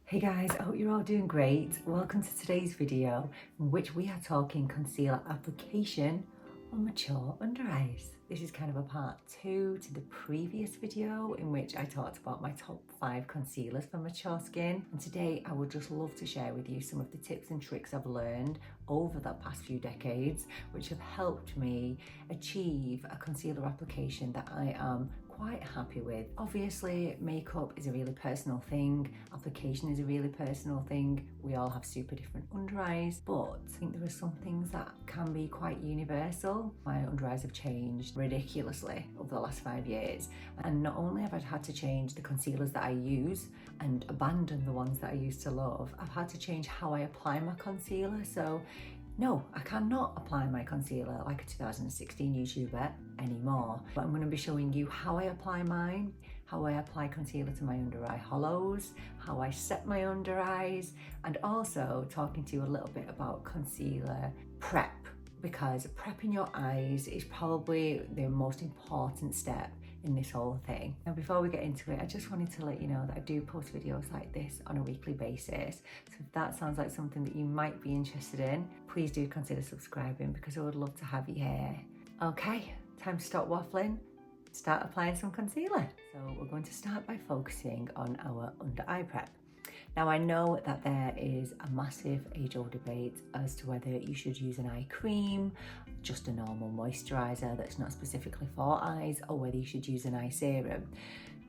Hey guys, I hope you're all doing great. Welcome to today's video in which we are talking concealer application on mature under eyes. This is kind of a part 2 to the previous video in which I talked about my top 5 concealers for mature skin. And today I would just love to share with you some of the tips and tricks I've learned over the past few decades, which have helped me achieve a concealer application that I am quite happy with. Obviously, makeup is a really personal thing, application is a really personal thing. We all have super different under eyes, but I think there are some things that can be quite universal. My under eyes have changed ridiculously over the last 5 years, and not only have I had to change the concealers that I use and abandon the ones that I used to love, I've had to change how I apply my concealer. So no, I cannot apply my concealer like a 2016 YouTuber anymore. But I'm going to be showing you how I apply mine, how I apply concealer to my under eye hollows, how I set my under eyes, and also talking to you a little bit about concealer prep, because prepping your eyes is probably the most important step in this whole thing. Now before we get into it, I just wanted to let you know that I do post videos like this on a weekly basis. So if that sounds like something that you might be interested in, please do consider subscribing, because I would love to have you here. Okay, time to stop waffling, start applying some concealer. So we're going to start by focusing on our under eye prep. Now I know that there is a massive age-old debate as to whether you should use an eye cream, just a normal moisturiser that's not specifically for eyes, or whether you should use an eye serum.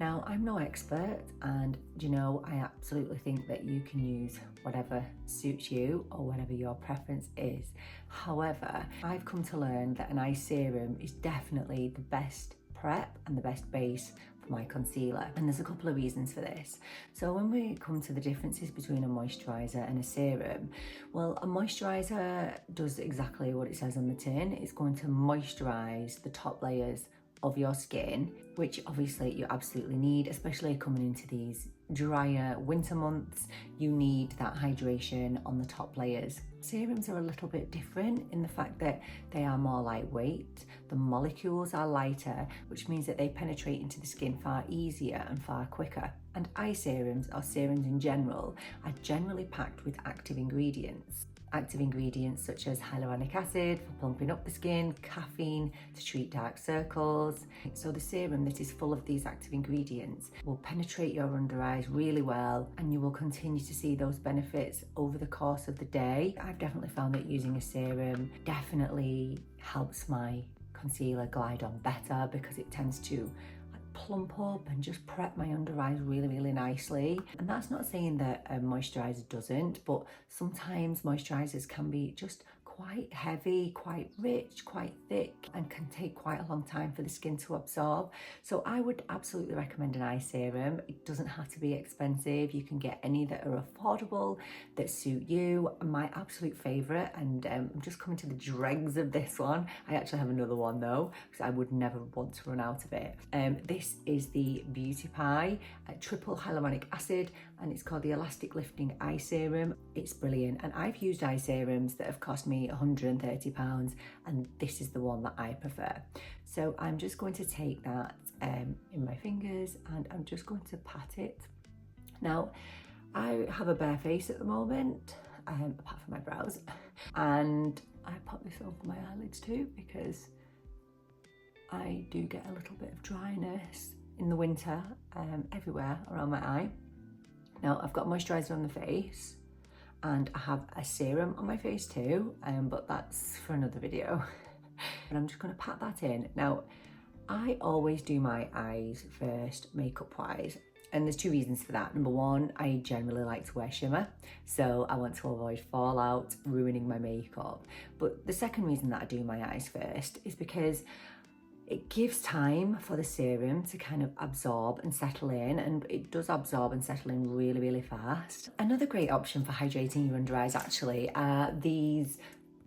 Now I'm no expert, and you know, I absolutely think that you can use whatever suits you or whatever your preference is. However, I've come to learn that an eye serum is definitely the best prep and the best base my concealer, and there's a couple of reasons for this. So when we come to the differences between a moisturiser and a serum, well, a moisturiser does exactly what it says on the tin. It's going to moisturise the top layers of your skin, which obviously you absolutely need, especially coming into these drier winter months. You need that hydration on the top layers. Serums are a little bit different in the fact that they are more lightweight, the molecules are lighter, which means that they penetrate into the skin far easier and far quicker. And eye serums, or serums in general, are generally packed with active ingredients. Active ingredients such as hyaluronic acid for plumping up the skin, caffeine to treat dark circles. So the serum that is full of these active ingredients will penetrate your under eyes really well, and you will continue to see those benefits over the course of the day. I've definitely found that using a serum definitely helps my concealer glide on better, because it tends to plump up and just prep my under eyes really nicely. And that's not saying that a moisturiser doesn't, but sometimes moisturisers can be just quite heavy, quite rich, quite thick, and can take quite a long time for the skin to absorb. So I would absolutely recommend an eye serum. It doesn't have to be expensive. You can get any that are affordable, that suit you. My absolute favourite, and I'm just coming to the dregs of this one. I actually have another one though, because I would never want to run out of it. This is the Beauty Pie triple hyaluronic acid, and it's called the Elastic Lifting Eye Serum. It's brilliant, and I've used eye serums that have cost me £130, and this is the one that I prefer. So I'm just going to take that in my fingers, and I'm just going to pat it. Now I have a bare face at the moment, apart from my brows, and I pop this over my eyelids too, because I do get a little bit of dryness in the winter everywhere around my eye. Now I've got moisturiser on the face, and I have a serum on my face too, but that's for another video. And I'm just going to pat that in. Now I always do my eyes first makeup wise, and there's 2 reasons for that. Number one, I generally like to wear shimmer, so I want to avoid fallout ruining my makeup. But the second reason that I do my eyes first is because it gives time for the serum to kind of absorb and settle in, and it does absorb and settle in really fast. Another great option for hydrating your under eyes actually are these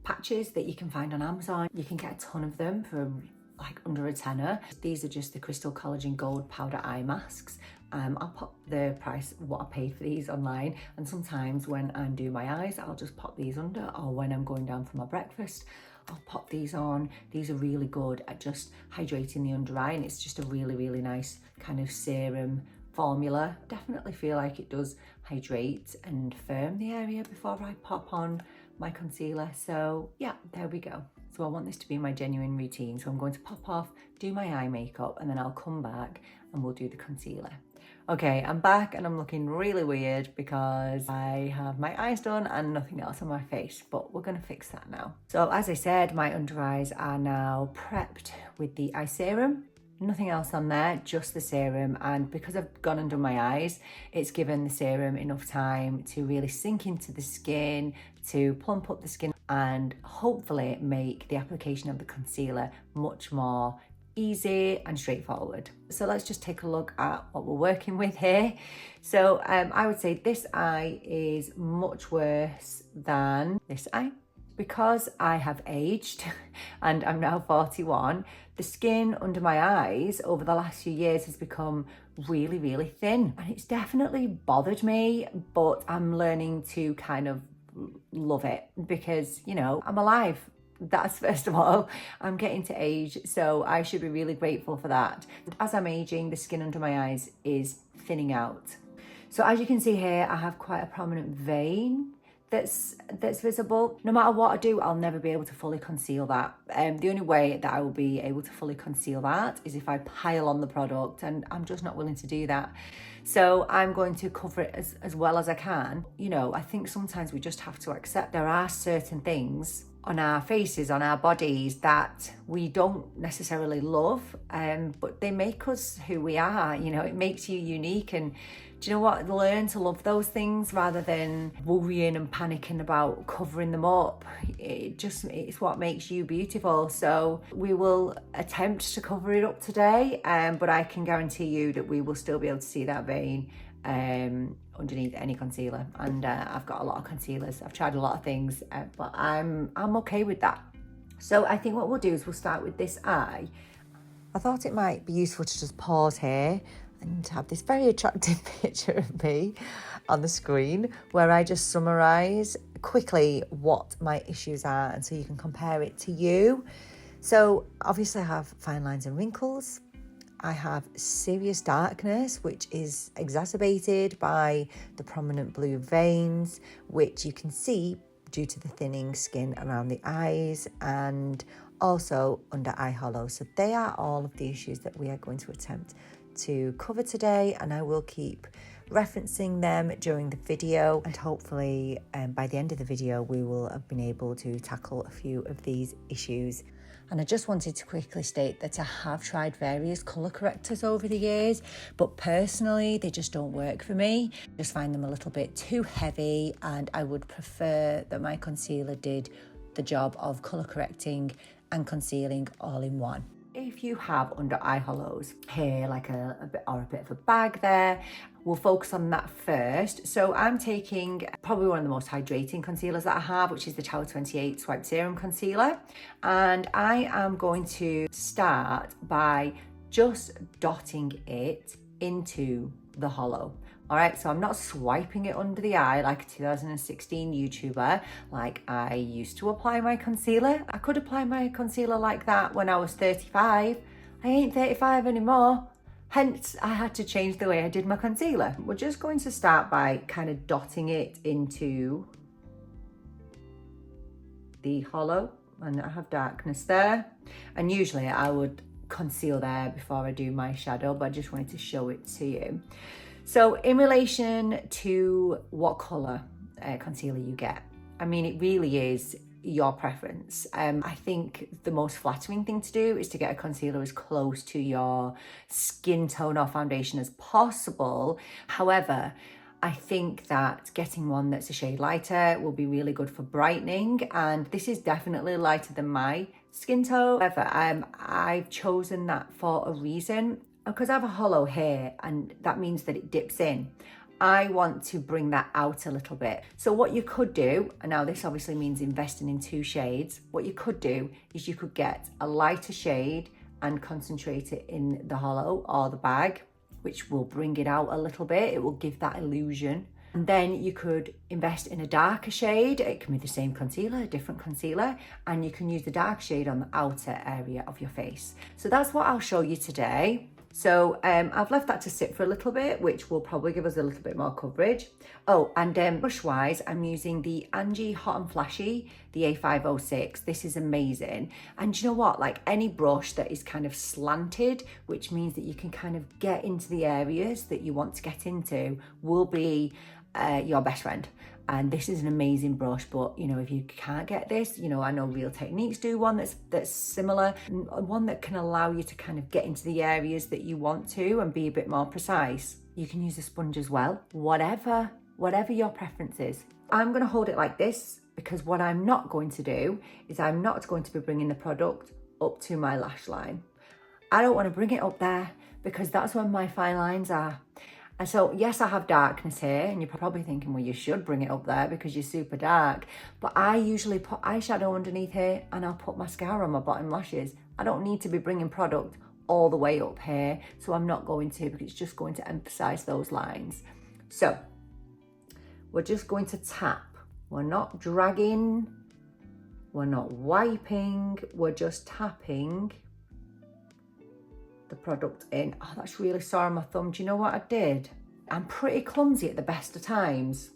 patches that you can find on Amazon. You can get a ton of them for like under a tenner. These are just the Crystal Collagen Gold Powder Eye Masks. I'll pop the price of what I paid for these online, and sometimes when I'm doing my eyes I'll just pop these under, or when I'm going down for my breakfast I'll pop these on. These are really good at just hydrating the under eye, and it's just a really nice kind of serum formula. Definitely feel like it does hydrate and firm the area before I pop on my concealer. So yeah, there we go. So I want this to be my genuine routine. So I'm going to pop off, do my eye makeup, and then I'll come back and we'll do the concealer. Okay, I'm back and I'm looking really weird because I have my eyes done and nothing else on my face, but we're gonna fix that now. So as I said, my under eyes are now prepped with the eye serum. Nothing else on there, just the serum. And because I've gone and done my eyes, it's given the serum enough time to really sink into the skin, to plump up the skin, and hopefully make the application of the concealer much more easy and straightforward. So let's just take a look at what we're working with here. So I would say this eye is much worse than this eye. Because I have aged and I'm now 41, the skin under my eyes over the last few years has become really, really thin. And it's definitely bothered me, but I'm learning to kind of love it because, you know, I'm alive. That's first of all, I'm getting to age, so I should be really grateful for that. As I'm aging, the skin under my eyes is thinning out. So as you can see here, I have quite a prominent vein that's visible. No matter what I do, I'll never be able to fully conceal that. The only way that I will be able to fully conceal that is if I pile on the product, and I'm just not willing to do that. So I'm going to cover it as well as I can. You know, I think sometimes we just have to accept there are certain things on our faces, on our bodies, that we don't necessarily love, but they make us who we are. You know, it makes you unique, and do you know what? Learn to love those things rather than worrying and panicking about covering them up. It's what makes you beautiful. So we will attempt to cover it up today, but I can guarantee you that we will still be able to see that vein underneath any concealer. And I've got a lot of concealers. I've tried a lot of things, but I'm okay with that. So I think what we'll do is we'll start with this eye. I thought it might be useful to just pause here and have this very attractive picture of me on the screen where I just summarise quickly what my issues are, and so you can compare it to you. So obviously I have fine lines and wrinkles. I have serious darkness, which is exacerbated by the prominent blue veins, which you can see due to the thinning skin around the eyes and also under eye hollow. So they are all of the issues that we are going to attempt to cover today, and I will keep referencing them during the video, and hopefully by the end of the video we will have been able to tackle a few of these issues. And I just wanted to quickly state that I have tried various colour correctors over the years, but personally they just don't work for me. I just find them a little bit too heavy, and I would prefer that my concealer did the job of colour correcting and concealing all in one. If you have under eye hollows here, like a bit of a bag there, we'll focus on that first. So I'm taking probably one of the most hydrating concealers that I have, which is the Tower 28 Swipe Serum Concealer. And I am going to start by just dotting it into the hollow. All right, so I'm not swiping it under the eye like a 2016 YouTuber, like I used to apply my concealer. I could apply my concealer like that when I was 35. I ain't 35 anymore. Hence, I had to change the way I did my concealer. We're just going to start by kind of dotting it into the hollow, and I have darkness there. And usually I would conceal there before I do my shadow, but I just wanted to show it to you. So in relation to what colour concealer you get, I mean, it really is your preference. I think the most flattering thing to do is to get a concealer as close to your skin tone or foundation as possible. However, I think that getting one that's a shade lighter will be really good for brightening, and this is definitely lighter than my skin tone. However, I've chosen that for a reason. Because I have a hollow here, and that means that it dips in. I want to bring that out a little bit. So what you could do, and now this obviously means investing in 2 shades, what you could do is you could get a lighter shade and concentrate it in the hollow or the bag, which will bring it out a little bit. It will give that illusion. And then you could invest in a darker shade. It can be the same concealer, a different concealer, and you can use the dark shade on the outer area of your face. So that's what I'll show you today. So I've left that to sit for a little bit, which will probably give us a little bit more coverage. Oh, and brush wise, I'm using the Angie Hot and Flashy, the A506. This is amazing. And you know what, like any brush that is kind of slanted, which means that you can kind of get into the areas that you want to get into, will be your best friend. And this is an amazing brush, but you know, if you can't get this, you know, I know Real Techniques do one that's similar, one that can allow you to kind of get into the areas that you want to and be a bit more precise. You can use a sponge as well, whatever your preference is. I'm gonna hold it like this because what I'm not going to do is I'm not going to be bringing the product up to my lash line. I don't wanna bring it up there because that's where my fine lines are. And so, yes, I have darkness here, and you're probably thinking, well, you should bring it up there because you're super dark. But I usually put eyeshadow underneath here and I'll put mascara on my bottom lashes. I don't need to be bringing product all the way up here, so I'm not going to, because it's just going to emphasize those lines. So, we're just going to tap. We're not dragging, we're not wiping, we're just tapping the product in. Oh, that's really sore on my thumb. Do you know what I did? I'm pretty clumsy at the best of times.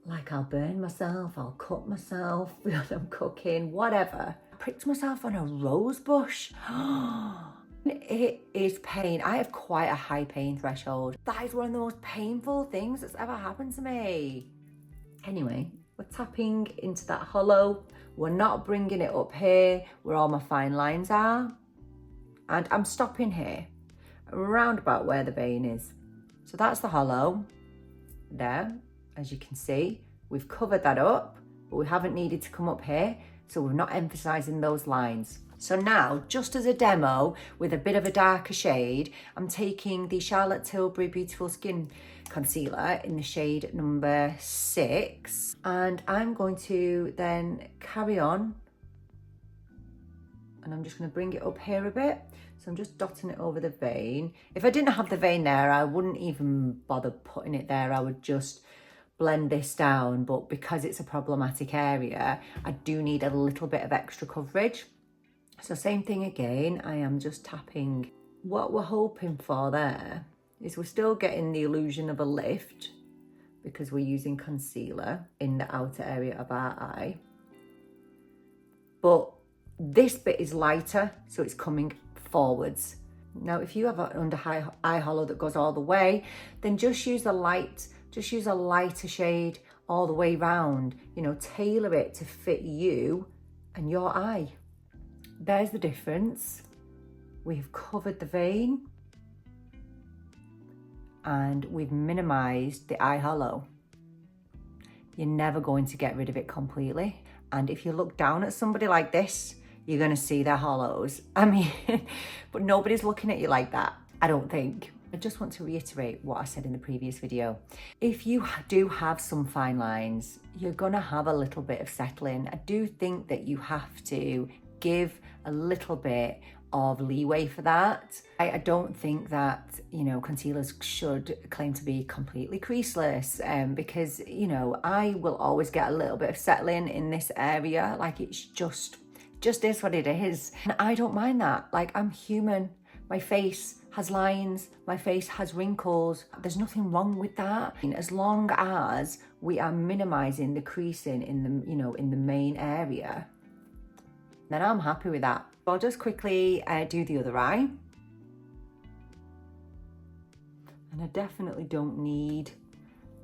Like I'll burn myself, I'll cut myself when I'm cooking, whatever. I pricked myself on a rose bush. It is pain. I have quite a high pain threshold. That is one of the most painful things that's ever happened to me. Anyway, we're tapping into that hollow. We're not bringing it up here where all my fine lines are. And I'm stopping here, around about where the vein is. So that's the hollow there, as you can see. We've covered that up, but we haven't needed to come up here, so we're not emphasizing those lines. So now, just as a demo with a bit of a darker shade, I'm taking the Charlotte Tilbury Beautiful Skin Concealer in the shade number 6, and I'm going to then carry on, and I'm just going to bring it up here a bit. So I'm just dotting it over the vein. If I didn't have the vein there, I wouldn't even bother putting it there. I would just blend this down. But because it's a problematic area, I do need a little bit of extra coverage. So same thing again, I am just tapping. What we're hoping for there is we're still getting the illusion of a lift because we're using concealer in the outer area of our eye. But this bit is lighter, so it's coming forwards. Now, if you have an under eye hollow that goes all the way, then just use a lighter shade all the way round. You know, tailor it to fit you and your eye. There's the difference. We've covered the vein and we've minimized the eye hollow. You're never going to get rid of it completely. And if you look down at somebody like this, you're going to see their hollows. I mean, but nobody's looking at you like that, I don't think. I just want to reiterate what I said in the previous video. If you do have some fine lines, you're going to have a little bit of settling. I do think that you have to give a little bit of leeway for that. I don't think that, you know, concealers should claim to be completely creaseless, because, you know, I will always get a little bit of settling in this area. Like it's just is what it is. And I don't mind that. Like, I'm human. My face has lines. My face has wrinkles. There's nothing wrong with that. And as long as we are minimizing the creasing in the, you know, in the main area, then I'm happy with that. I'll just quickly do the other eye. And I definitely don't need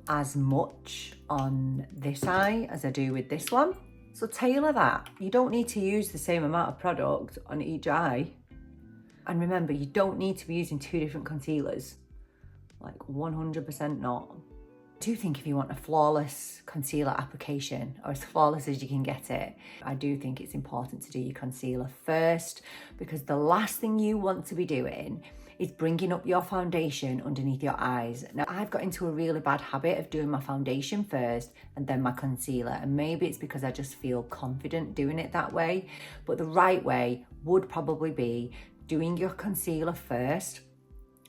as much on this eye as I do with this one. So tailor that. You don't need to use the same amount of product on each eye. And remember, you don't need to be using 2 different concealers. Like 100% not. I do think if you want a flawless concealer application, or as flawless as you can get it, I do think it's important to do your concealer first, because the last thing you want to be doing is bringing up your foundation underneath your eyes. Now, I've got into a really bad habit of doing my foundation first and then my concealer, and maybe it's because I just feel confident doing it that way, but the right way would probably be doing your concealer first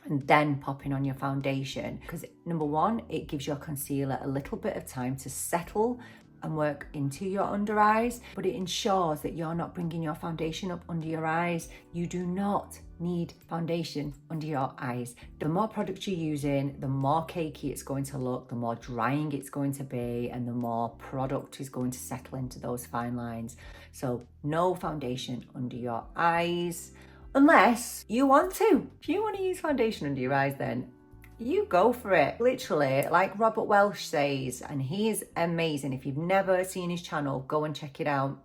and then popping on your foundation, because number one, it gives your concealer a little bit of time to settle and work into your under eyes, but it ensures that you're not bringing your foundation up under your eyes. You do not need foundation under your eyes. The more product you're using, the more cakey it's going to look, the more drying it's going to be, and the more product is going to settle into those fine lines. So no foundation under your eyes, unless you want to. If you want to use foundation under your eyes, then you go for it. Literally, like Robert Welsh says, and he is amazing. If you've never seen his channel, go and check it out.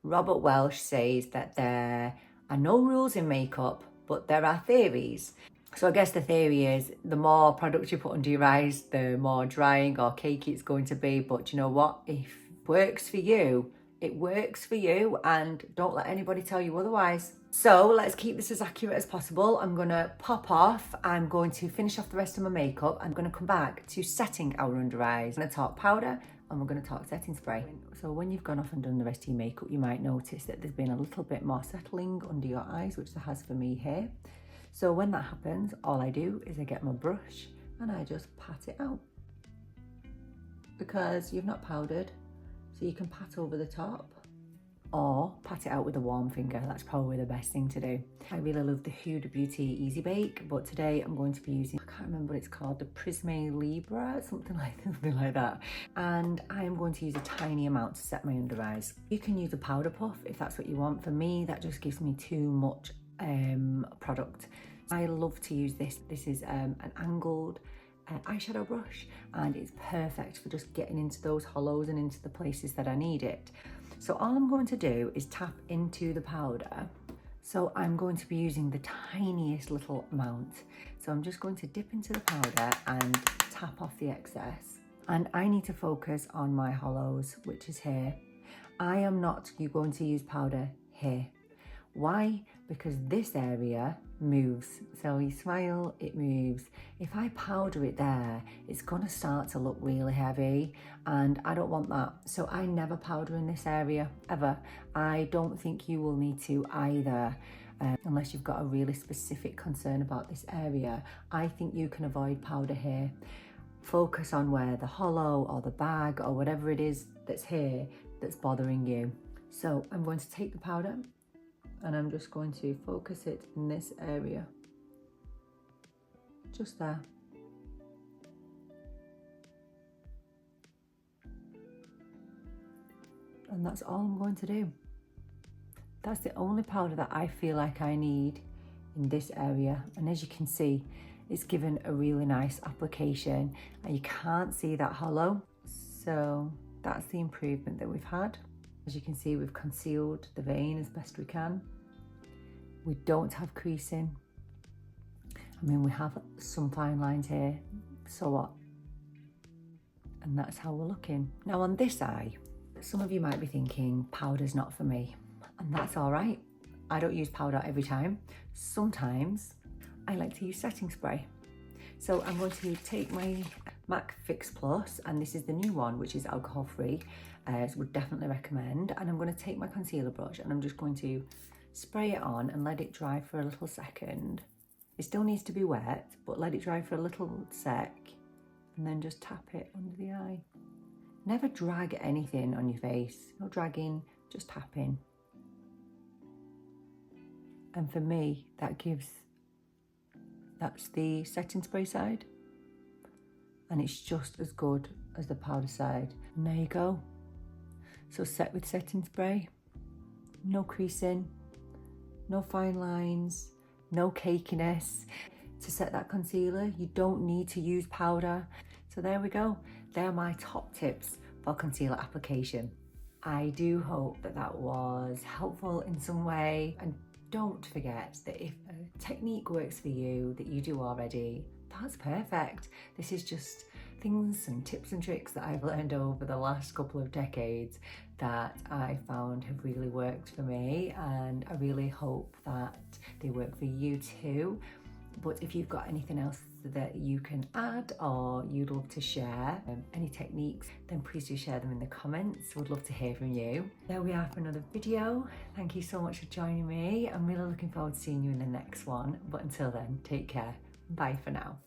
Robert Welsh says that there are no rules in makeup, but there are theories. So I guess the theory is the more product you put under your eyes, the more drying or cakey it's going to be. But you know what? If it works for you, it works for you, and don't let anybody tell you otherwise. So let's keep this as accurate as possible. I'm gonna pop off. I'm going to finish off the rest of my makeup. I'm gonna come back to setting our under eyes. I'm gonna talk powder and we're gonna talk setting spray. So when you've gone off and done the rest of your makeup, you might notice that there's been a little bit more settling under your eyes, which there has for me here. So when that happens, all I do is I get my brush and I just pat it out. Because you've not powdered, so you can pat over the top, or pat it out with a warm finger. That's probably the best thing to do. I really love the Huda Beauty Easy Bake, but today I'm going to be using, I can't remember what it's called, the Prisme Libre, something like that. And I'm going to use a tiny amount to set my under eyes. You can use a powder puff if that's what you want. For me, that just gives me too much product. I love to use this. This is an angled eyeshadow brush, and it's perfect for just getting into those hollows and into the places that I need it. So all I'm going to do is tap into the powder. So I'm going to be using the tiniest little amount. So I'm just going to dip into the powder and tap off the excess. And I need to focus on my hollows, which is here. I am not going to use powder here. Why? Because this area moves. So you smile, it moves. If I powder it there, it's gonna start to look really heavy, and I don't want that. So I never powder in this area, ever. I don't think you will need to either, unless you've got a really specific concern about this area. I think you can avoid powder here. Focus on where the hollow or the bag or whatever it is that's here that's bothering you. So I'm going to take the powder and I'm just going to focus it in this area, just there. And that's all I'm going to do. That's the only powder that I feel like I need in this area. And as you can see, it's given a really nice application, and you can't see that hollow. So that's the improvement that we've had. As you can see, we've concealed the vein as best we can. We don't have creasing. I mean, we have some fine lines here, so what? And that's how we're looking. Now on this eye, some of you might be thinking, powder's not for me, and that's all right. I don't use powder every time. Sometimes I like to use setting spray. So I'm going to take my MAC Fix Plus, and this is the new one, which is alcohol free, so would definitely recommend. And I'm going to take my concealer brush and I'm just going to spray it on and let it dry for a little second. It still needs to be wet, but let it dry for a little sec, and then just tap it under the eye. Never drag anything on your face. No dragging, just tapping. And for me, that's the setting spray side, and it's just as good as the powder side. And there you go. So set with setting spray, no creasing, no fine lines, no cakiness. To set that concealer, you don't need to use powder. So there we go. They're my top tips for concealer application. I do hope that that was helpful in some way. And don't forget that if a technique works for you that you do already, that's perfect. This is just things and tips and tricks that I've learned over the last couple of decades that I found have really worked for me, and I really hope that they work for you too. But if you've got anything else that you can add or you'd love to share, any techniques, then please do share them in the comments. Would love to hear from you. There we are for another video. Thank you so much for joining me. I'm really looking forward to seeing you in the next one. But until then, take care. Bye for now.